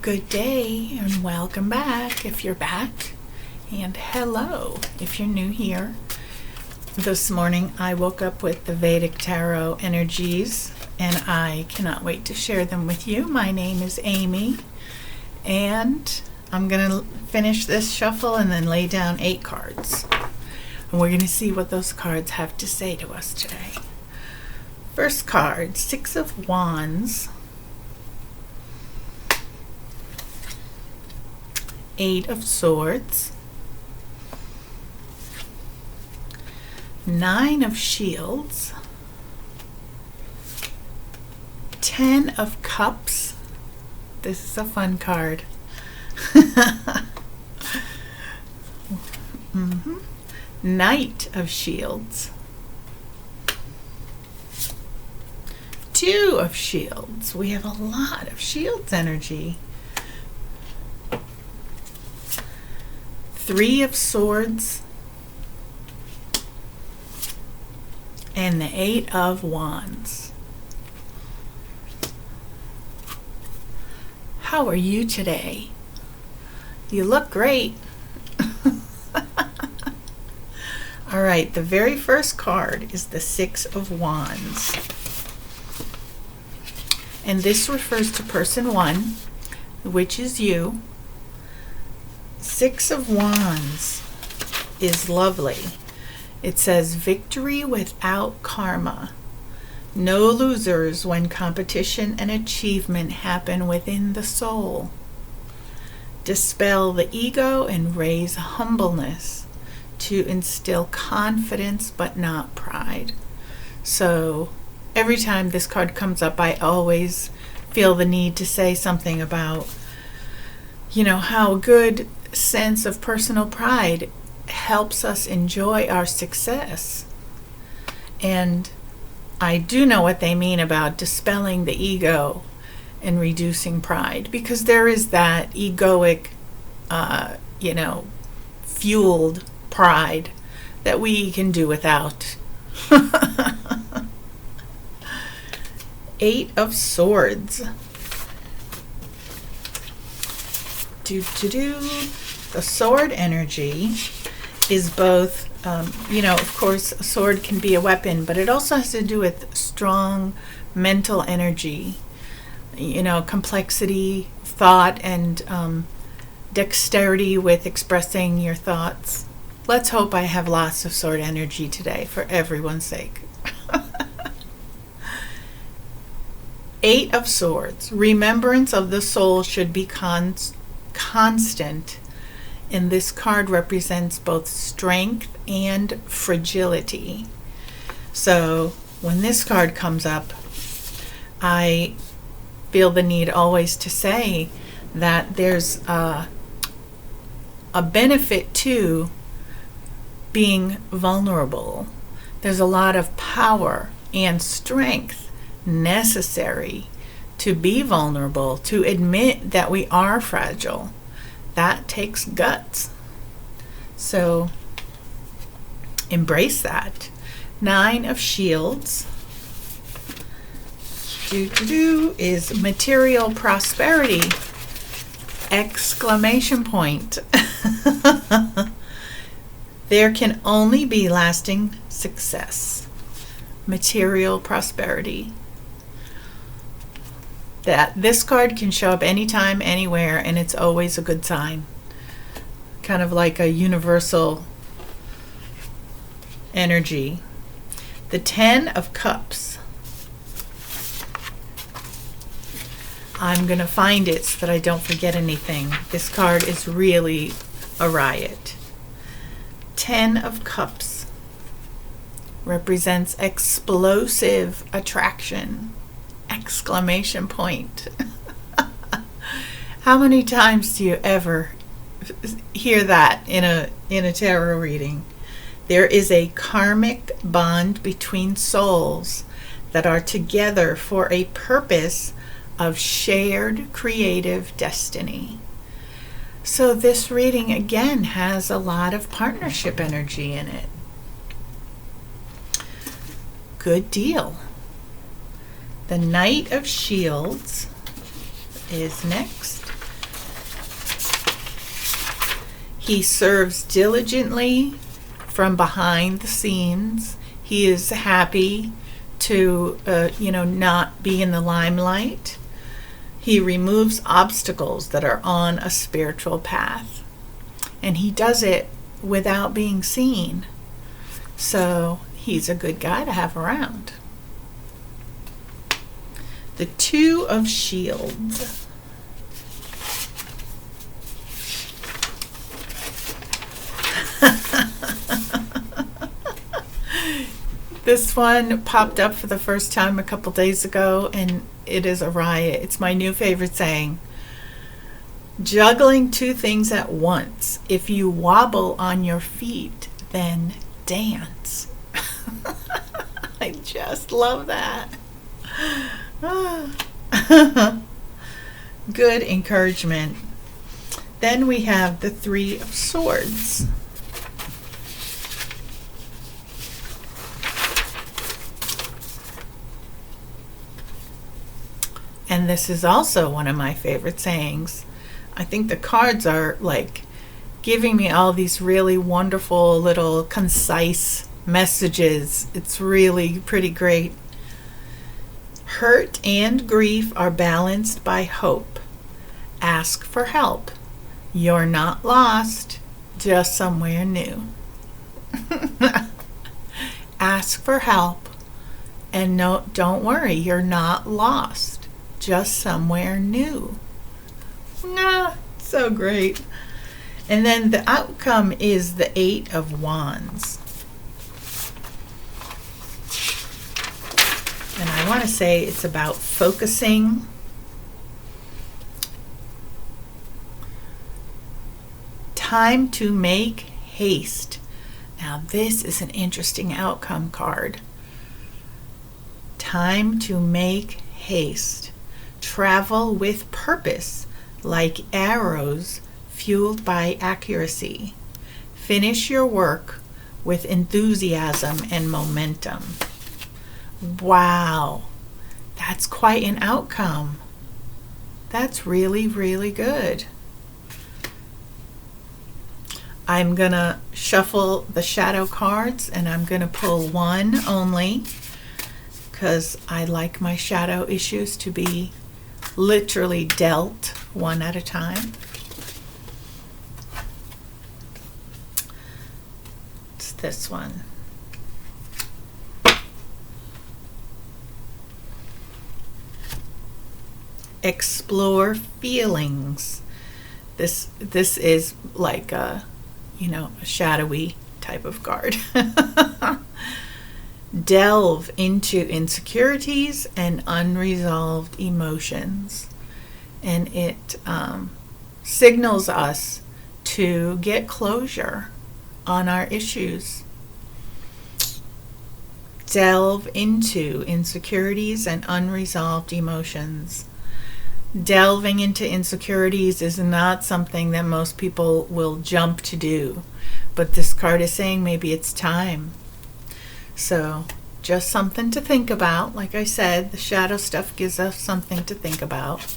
Good day and welcome back if you're back, and hello if you're new here. This morning I woke up with the Vedic Tarot energies and I cannot wait to share them with you. My name is Amy and I'm going to finish this shuffle and then lay down 8 cards. And we're going to see what those cards have to say to us today. First card, 6 of Wands. 8 of Swords, 9 of Shields, 10 of Cups. This is a fun card. Knight of Shields, 2 of Shields. We have a lot of Shields energy. 3 of Swords, and the 8 of Wands. How are you today? You look great. All right, the very first card is the 6 of Wands. And this refers to person 1, which is you. 6 of Wands is lovely. It says, victory without karma. No losers when competition and achievement happen within the soul. Dispel the ego and raise humbleness to instill confidence but not pride. So every time this card comes up, I always feel the need to say something about, how good sense of personal pride helps us enjoy our success. And I do know what they mean about dispelling the ego and reducing pride, because there is that egoic, fueled pride that we can do without. 8 of Swords. The sword energy is both, of course, a sword can be a weapon, but it also has to do with strong mental energy, complexity, thought, and dexterity with expressing your thoughts. Let's hope I have lots of sword energy today for everyone's sake. 8 of Swords. Remembrance of the soul should be constant, and this card represents both strength and fragility. So when this card comes up, I feel the need always to say that there's a benefit to being vulnerable. There's a lot of power and strength necessary to be vulnerable, to admit that we are fragile. That takes guts. So embrace that. 9 of Shields is material prosperity! Exclamation point. There can only be lasting success. Material prosperity. That this card can show up anytime, anywhere, and it's always a good sign. Kind of like a universal energy. The 10 of Cups. I'm going to find it so that I don't forget anything. This card is really a riot. 10 of Cups represents explosive attraction! Exclamation point. How many times do you ever hear that in a tarot reading? There is a karmic bond between souls that are together for a purpose of shared creative destiny. So this reading again has a lot of partnership energy in it. Good deal. The Knight of Shields is next. He serves diligently from behind the scenes. He is happy to, not be in the limelight. He removes obstacles that are on a spiritual path. And he does it without being seen. So he's a good guy to have around. The Two of Shields. This one popped up for the first time a couple days ago, and it is a riot. It's my new favorite saying. Juggling two things at once. If you wobble on your feet, then dance. I just love that. Good encouragement. Then we have the Three of Swords. And this is also one of my favorite sayings. I think the cards are like giving me all these really wonderful little concise messages. It's really pretty great. Hurt and grief are balanced by hope. Ask for help. You're not lost, just somewhere new. Ask for help, and no, don't worry, you're not lost, just somewhere new. So great. And then the outcome is the Eight of Wands. And I want to say it's about focusing. Time to make haste. Now this is an interesting outcome card. Time to make haste. Travel with purpose, like arrows fueled by accuracy. Finish your work with enthusiasm and momentum. Wow, that's quite an outcome. That's really, really good. I'm going to shuffle the shadow cards, and I'm going to pull one only because I like my shadow issues to be literally dealt one at a time. It's this one. Explore feelings. This is like a shadowy type of card. Delve into insecurities and unresolved emotions. And it signals us to get closure on our issues. Delve into insecurities and unresolved emotions. Delving into insecurities is not something that most people will jump to do, but this card is saying maybe it's time. So just something to think about. Like I said, the shadow stuff gives us something to think about.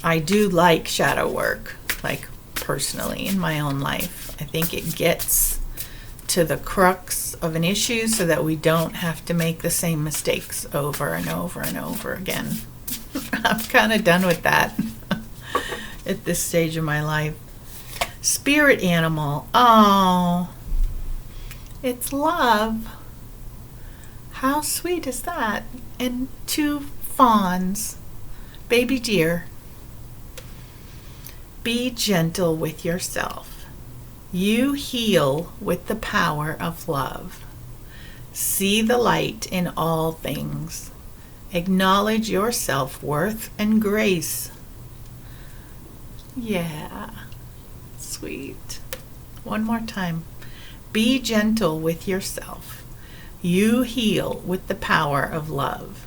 I do like shadow work, like personally in my own life. I think it gets to the crux of an issue so that we don't have to make the same mistakes over and over and over again. I'm kind of done with that at this stage of my life. Spirit animal. Oh, it's love. How sweet is that? And two fawns. Baby deer. Be gentle with yourself. You heal with the power of love. See the light in all things. Acknowledge your self-worth and grace. Yeah, sweet. One more time. Be gentle with yourself. You heal with the power of love.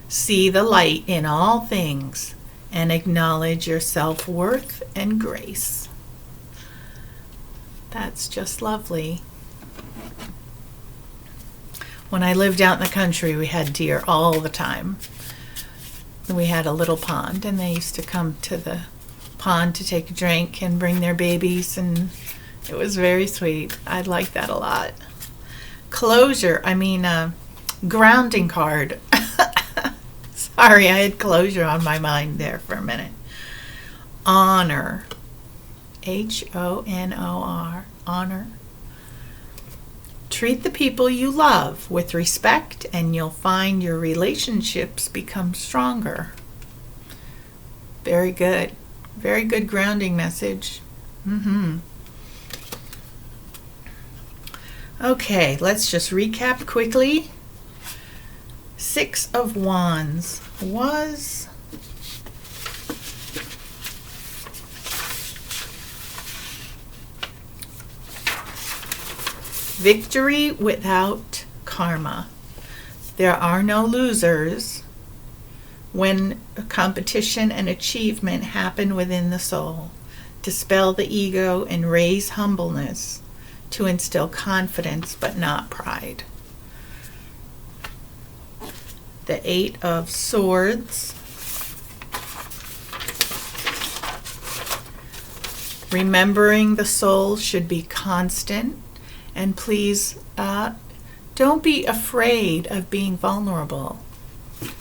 See the light in all things and acknowledge your self-worth and grace. That's just lovely. When I lived out in the country, we had deer all the time. We had a little pond, and they used to come to the pond to take a drink and bring their babies, and it was very sweet. I like that a lot. Grounding card. Sorry, I had closure on my mind there for a minute. Honor. Honor. Honor. Treat the people you love with respect, and you'll find your relationships become stronger. Very good. Very good grounding message. Okay, let's just recap quickly. 6 of Wands was victory without karma. There are no losers when competition and achievement happen within the soul. Dispel the ego and raise humbleness to instill confidence but not pride. The 8 of Swords. Remembering the soul should be constant, and please don't be afraid of being vulnerable.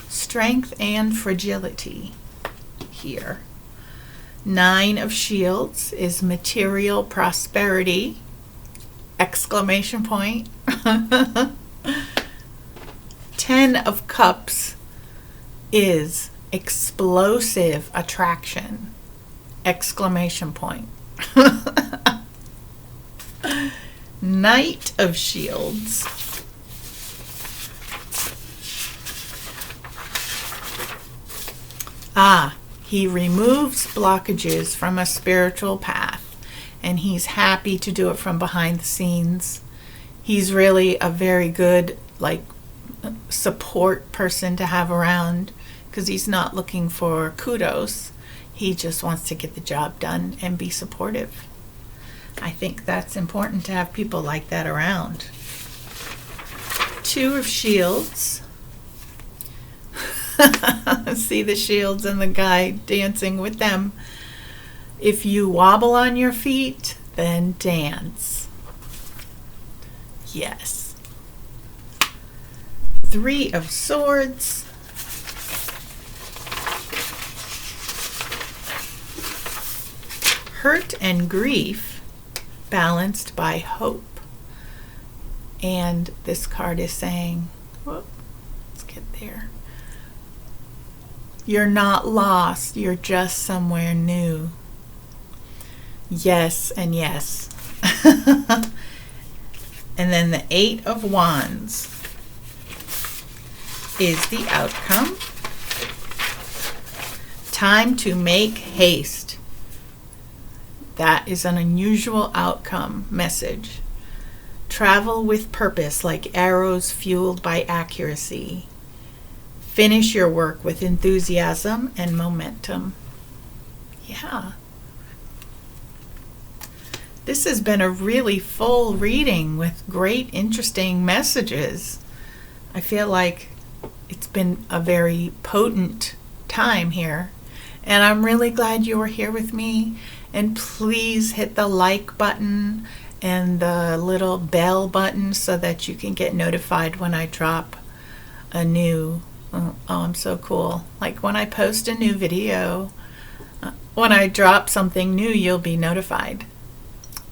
Strength and fragility here. 9 of Shields is material prosperity! Exclamation point. 10 of Cups is explosive attraction! Exclamation point. Knight of Shields. He removes blockages from a spiritual path, and he's happy to do it from behind the scenes. He's really a very good support person to have around, because he's not looking for kudos. He just wants to get the job done and be supportive. I think that's important to have people like that around. 2 of Shields. See the shields and the guy dancing with them. If you wobble on your feet, then dance. Yes. 3 of Swords. Hurt and grief balanced by hope. And this card is saying, let's get there. You're not lost, you're just somewhere new. Yes and yes. And then the 8 of Wands is the outcome. Time to make haste. That is an unusual outcome message. Travel with purpose like arrows fueled by accuracy. Finish your work with enthusiasm and momentum. Yeah. This has been a really full reading with great, interesting messages. I feel like it's been a very potent time here. And I'm really glad you were here with me. And please hit the like button and the little bell button so that you can get notified when I drop a new I'm so cool. Like when I post a new video, when I drop something new, you'll be notified.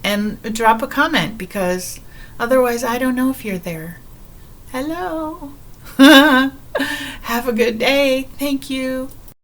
And drop a comment, because otherwise I don't know if you're there. Hello. Have a good day. Thank you.